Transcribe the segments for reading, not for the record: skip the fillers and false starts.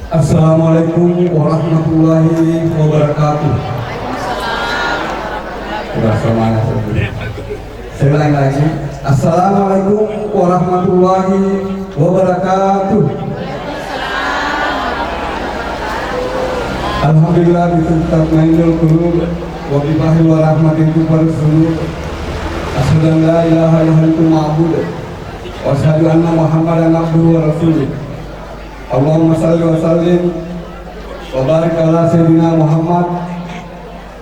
Assalamualaikum warahmatullahi wabarakatuh. Sudah semuanya saya ulang lagi. Assalamualaikum warahmatullahi wabarakatuh. Alhamdulillah bitatmainul qulub wa bi bahri wa rahmatin tubarsul. Asyhadu an la ilaha illallah ma'bud wa asyhadu anna muhammadan abduhu wa rasuluh. Allahumma salli wa sallim wa barik ala sayyidina Muhammad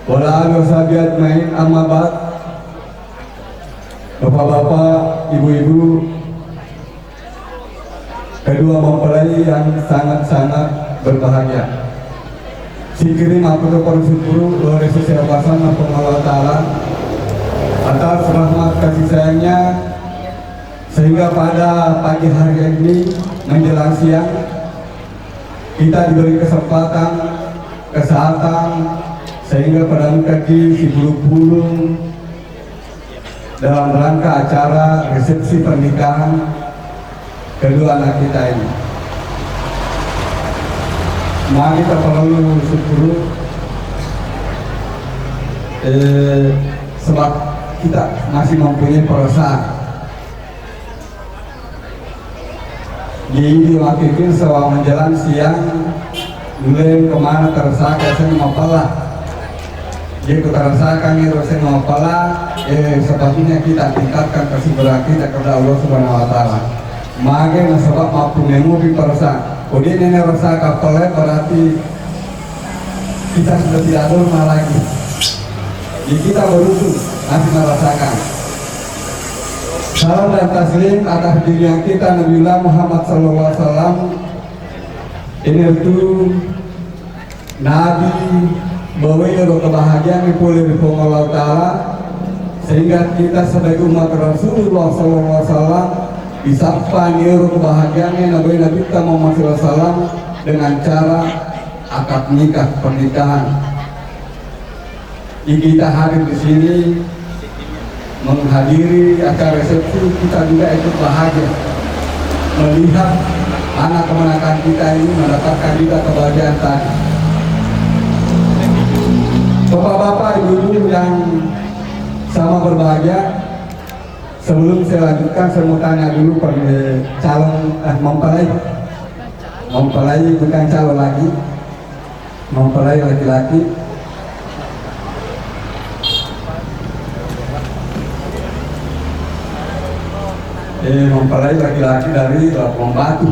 wa ala alihi washabihi ajmain, amma ba'd. Bapak-bapak, ibu-ibu, kedua mempelai yang sangat-sangat berbahagia. Sikirim aku bersyukur luar biasa Allah Subhanahu wa taala atas rahmat kasih sayangnya, sehingga pada pagi hari ini menjelang siang kita diberi kesempatan, kesehatan, sehingga pada kaki si bulu-bulu dalam rangka acara resepsi pernikahan kedua anak kita ini. Mari kita perlu syukur sebab kita masih mempunyai perasaan. Jadi waktu selama menjelang siang mulai kemana terasa saya mau pala. Jadi terasa kami rasa mau pala. Sebabnya kita tingkatkan kesyukuran kita kepada Allah Subhanahu Wa Taala. Maka sebab mampu mengubi perasaan. Kemudian ini rasa kapalnya berarti kita sudah tidak ada rumah lagi. Jadi kita beruntung masih merasakan. Salam dan taslim atas diri yang kita Nabiullah Muhammad SAW. Ini itu Nabi bawa kebahagiaan oleh Allah Ta'ala, sehingga kita sebagai umat Rasulullah SAW bisa panggil kebahagiaan Nabi kita Muhammad SAW dengan cara akad nikah pernikahan. Jika kita hadir di sini menghadiri acara resepsi, kita juga ikut bahagia melihat anak kemenakan kita ini mendapatkan juga kebahagiaan tadi. Bapak-bapak, ibu-ibu yang sama berbahagia, sebelum saya lanjutkan, saya mau tanya dulu pada calon mempelai bukan calon lagi, mempelai laki-laki. Mempelai laki-laki dari Labuan Batu.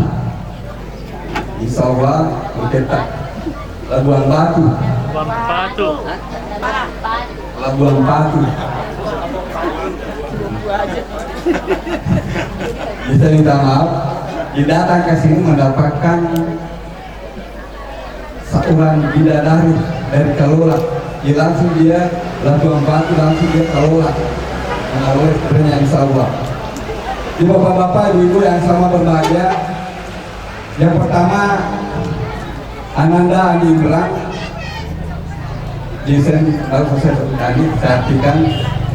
Insya Allah kita Labuan Batu. Labuan Batu. Bisa minta maaf, dia datang ke sini mendapatkan seorang bidadari dari Kalola. Dia langsung Labuan Batu, langsung dia Kalola. Mengalami istrinya Insya Allah. Di bapak-bapak, ibu-ibu yang sama berbahagia, yang pertama Ananda Andi Imran. Jason baru saya tadi saya artikan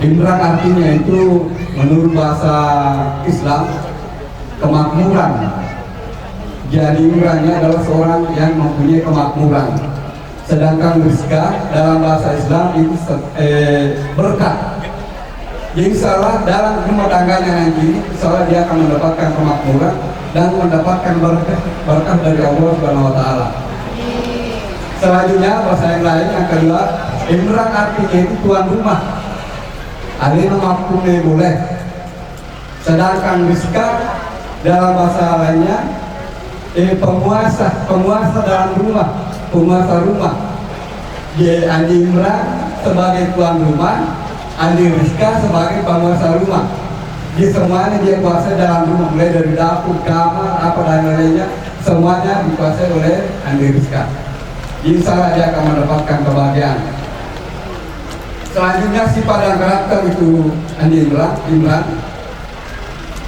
Imran artinya itu menurut bahasa Islam kemakmuran. Jadi Imrannya adalah seorang yang mempunyai kemakmuran. Sedangkan Rizka dalam bahasa Islam itu berkah. Jadi salah dalam rumah tangganya nanti, salah dia akan mendapatkan kemakmuran dan mendapatkan berkah dari Allah Subhanahu Wa Taala. Selanjutnya bahasa yang lain yang kedua, Imran artinya itu tuan rumah. Alina mafhumnya boleh. Sedangkan Rizka dalam bahasa lainnya penguasa dalam rumah, penguasa rumah. Dia Andi Imran sebagai tuan rumah, Andi Rizka sebagai penguasa rumah. Di semuanya dia kuasai dalam rumah, mulai dari dapur, kamar, apa dan lainnya, semuanya dikuasai oleh Andi Rizka. Insya Allah dia akan mendapatkan kebahagiaan. Selanjutnya sifat dan karakter itu Andi Imran,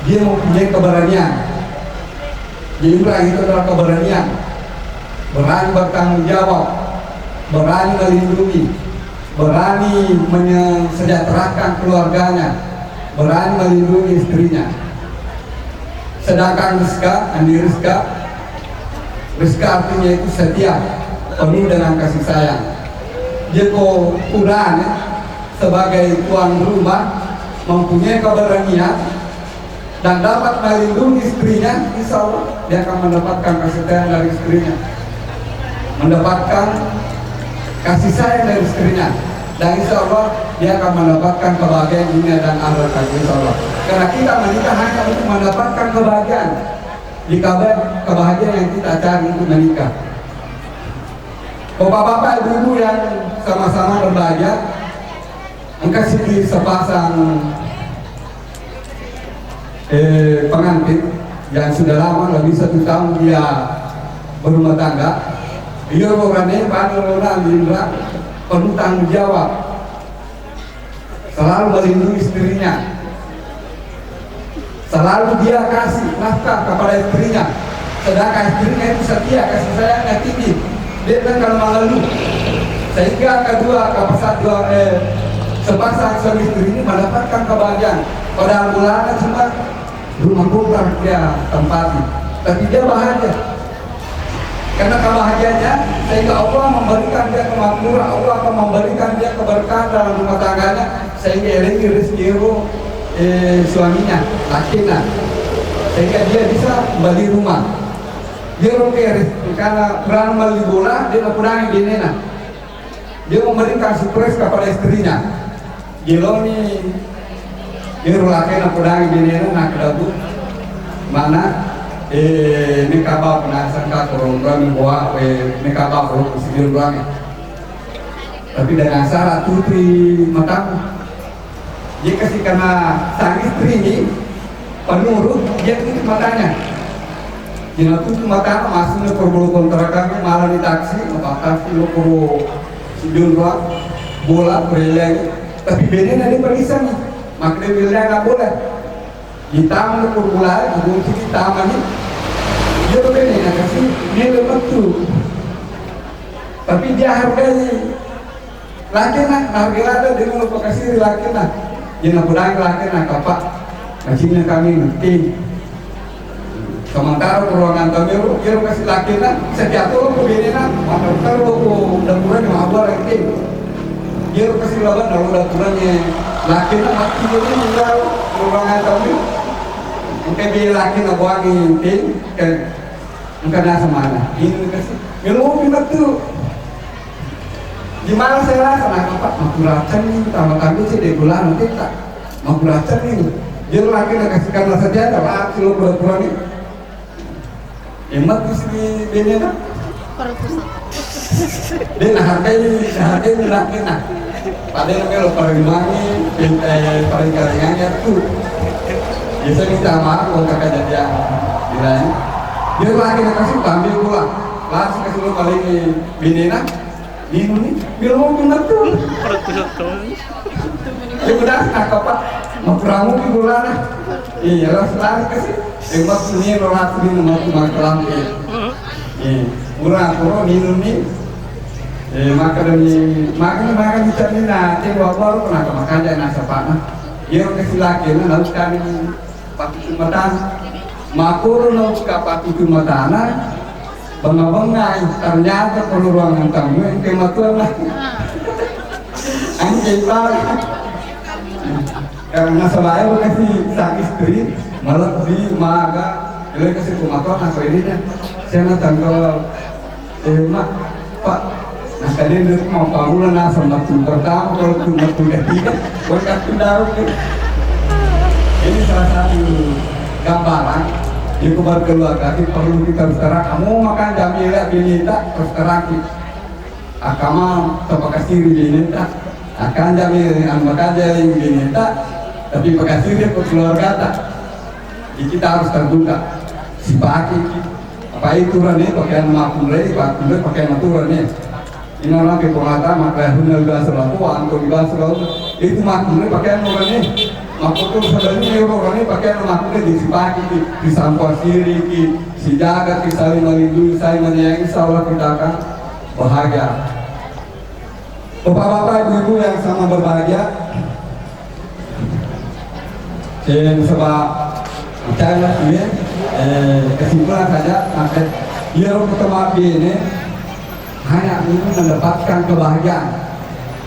dia mempunyai keberanian. Imran itu adalah keberanian, berani bertanggung jawab, berani melindungi, berani mensejahterakan keluarganya, berani melindungi istrinya. Sedangkan Rizka, Andi Rizka, Rizka artinya itu setia, penuh dengan kasih sayang. Jika Quran sebagai tuan rumah mempunyai keberanian dan dapat melindungi istrinya, insya Allah dia akan mendapatkan kasih sayang dari istrinya, mendapatkan kasih sayang dari istrinya, dan insya Allah dia akan mendapatkan kebahagiaan dunia dan akhirat, insya Allah. Karena kita menikah hanya untuk mendapatkan kebahagiaan, di kebahagiaan yang kita cari untuk menikah. Bapak-bapak, ibu-ibu yang sama-sama berbahagia, mengasihi sepasang pengantin yang sudah lama, lebih 1 tahun dia berumah tangga. Ia orangnya pada Indra penuh tanggung jawab, selalu melindungi istrinya, selalu dia kasih nafkah kepada istrinya, sedangkan istrinya itu setia, kasih sayangnya tinggi, dia kan mengeluh, sehingga sepasang suami istri ini mendapatkan kebahagiaan. Pada mulanya cuma rumah kubur dia tempati, tapi dia bahagia karena kebahagiaannya, sehingga Allah memberikan dia kemakmuran, Allah akan memberikan dia keberkahan dalam rumah tangganya, sehingga ini rezeki suaminya lakinya, sehingga dia bisa beli rumah. Dia roker karena berani beli bola, dia pulang di nena, dia memberikan surprise kepada istrinya. Jeloni dia lakinya pulang di nena nak dabu mana nekaba penasaran korong kami bawa nekaba korong segera kami, tapi dengan syarat putri matamu. Jika sih karena sang istri ini penurut, dia tutup matanya. Jika tutup mata, masuknya perlu kontrakan, malah di taksi, apa taksi lo perlu segera bola berleng, tapi bedanya di perisan nih, makanya berleng nggak boleh. Di taman lo perlu bola, di taman nih. Dia begini, nak kasih nilai betul, tapi dia hargai laki nak, hargai ada dia mau kasih laki nak, dia nak pulang laki nak apa, macamnya kami nanti. Sementara ruangan kami dia kasih laki nak, setiap tu begini nak, maka kalau dapurnya mabur lagi, dia kasih lawan kalau dapurnya laki nak mati jadi tinggal ruangan kami, mungkin dia laki nak buang ini, kan? Enggak ada semana, ini kasih, ngeluh minat tuh. Gimana saya rasa, nak apa? Makuracan nih, tambah kami sih di bulan nanti tak, makuracan nih. Dia lagi nak kasihkan rasa dia, tak apa? Silo pura-pura nih. Emat di sini dia nak. Dia nak hargai laki nak. Padahal kalau parimangi, paling karingannya tuh. Biasa minta maaf kalau kakak jadi bilangnya. Dia lagi nak kasih ambil pula, langsung kasih lo paling binena, ini bilang benar tuh. Dia udah nak apa? Mau peramu di bulan? Iya, langsung kasih. Emak sini orang sini mau makan murah puro minum nih. Makan bicara ni nanti bawa pernah makan aja nasi panah. Dia kasih lagi, lalu kami pakai jumatan. Makuru nau kapati kumatana, bengai ternyata perlu ruangan tamu yang kematuan lah. Anjing banget. Karena sebaya kasih sang istri, malah di maga, dia kasih kematuan apa ini nya. Saya nak tanggal, mak, pak, nah kalian itu mau parulan nasa matu pertama kalau cuma sudah tidak, bukan sudah. Ini salah satu gambaran di keluarga kita perlu kita terus terang. Kamu makan jamila binita terus terang akama terpakasiri binita akan jamila makan jamila binita tapi pakasiri ke keluarga tak. Jadi kita harus terbuka sipaki apa itu rani pakai nama kulai pakai naturan nih. Ini orang kepolata maka hunal basrafu angkor basrafu itu makulai pakai nama nih. Aku tuh sebenarnya orang ini pakai nama aku di sipaki di sampah siri si jaga saling melindungi saling menyayangi, insya Allah kita akan bahagia. Bapak-bapak ibu-ibu yang sama berbahagia, sebab bicara ini kesimpulan saja sampai Biar pertama ini hanya ingin mendapatkan kebahagiaan,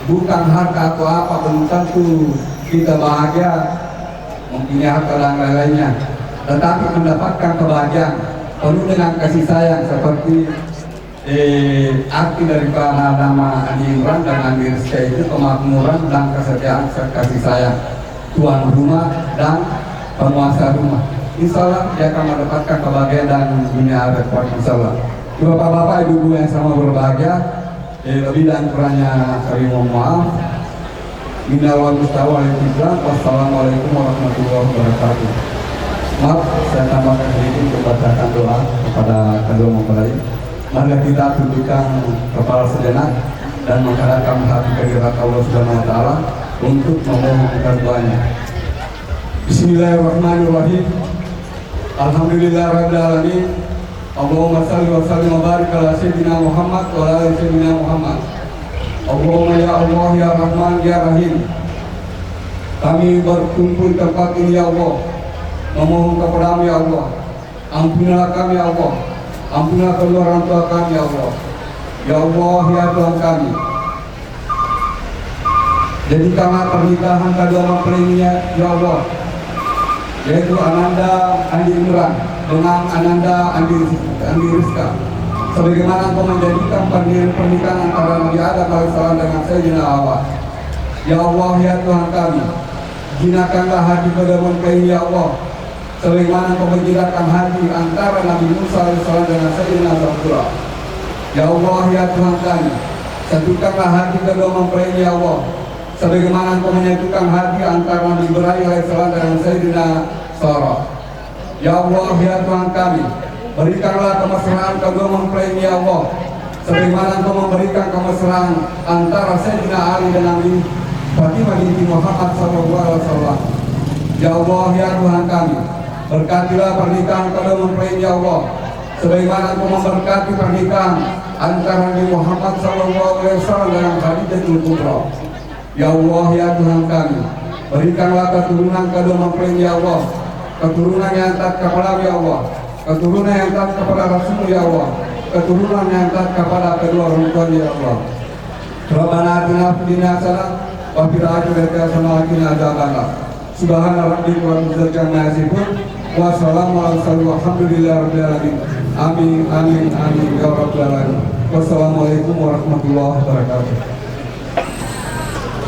bukan harta atau apa, belum tentu kita bahagia mempunyai harta dan lain-lainnya, tetapi mendapatkan kebahagiaan penuh dengan kasih sayang seperti arti daripada nama Andi Imran dan Andi Rizka itu kemakmuran dan kesetiaan kasih sayang tuan rumah dan penguasa rumah. Insya Allah dia akan mendapatkan kebahagiaan dan dunia akhirat, insya Allah. Bapak-bapak, ibu-ibu yang sama berbahagia, lebih dan kurangnya kami mohon maaf. Minal wal mustawalaikum. Wassalamualaikum warahmatullahi wabarakatuh. Maaf, saya tambahkan sedikit untuk bacakan doa kepada kedua mempelai. Mari kita tundukkan kepala sejenak dan menghadapkan hati kehadirat Allah Subhanahu wa taala untuk memohonkan doanya. Bismillahirrahmanirrahim. Alhamdulillahirabbil alamin. Allahumma shalli wa sallim wa barik ala sayyidina Muhammad wa ala ali sayyidina Muhammad. Allahumma ya Allah ya Rahman ya Rahim. Kami berkumpul tempat ini ya Allah, memohon kepada-Mu ya Allah. Ampunilah kami ya Allah. Ampunilah kedua orang tua kami ya Allah. Ya Allah ya Tuhan kami, jadikanlah pernikahan kedua mempelainya ya Allah, yaitu Ananda Andi Imran dengan Ananda Andi Rizka, sebagaimana Engkau menjadikan pernikahan antara Nabi Adam alaihissalam dengan Sayyidina Hawa. Ya Allah ya Tuhan kami, jinakanlah hati kedua mempelai ya Allah, sebagaimana Engkau menjadikan hati antara Nabi Musa alaihissalam dengan Sayyidina Rasulullah. Ya Allah ya Tuhan kami, satukanlah hati kedua mempelai ya Allah, sebagaimana Engkau menyatukan hati antara Nabi Ibrahim alaihissalam dengan Sayyidina Sarah. Ya Allah ya Tuhan kami, berikanlah kemesraan kedua mempelai ya Allah, sebagaimana Engkau memberikan kemesraan antara Sayyidina Ali dan Nabi Fatimah binti Muhammad sallallahu alaihi wasallam. Ya Allah ya Tuhan kami, berkatilah pernikahan kedua mempelai ya Allah, sebagaimana Engkau memberkati pernikahan antara Nabi Muhammad sallallahu alaihi wasallam dengan Khadijatul Kubra. Ya Allah ya Tuhan kami, berikanlah keturunan kedua mempelai ya Allah, keturunan yang taat kepada ya Allah, keturunan yang taat kepada Rasul ya Allah, keturunan yang taat kepada kedua orang tua ya Allah. Rabbana atina fid dunya hasanah wa fil akhirati hasanah wa qina adzabannar. Subhana rabbika rabbil izzati amma yasifun wa salamun alal mursalin walhamdulillahi rabbil alamin. Amin amin amin ya rabbal alamin. Wassalamualaikum warahmatullahi wabarakatuh.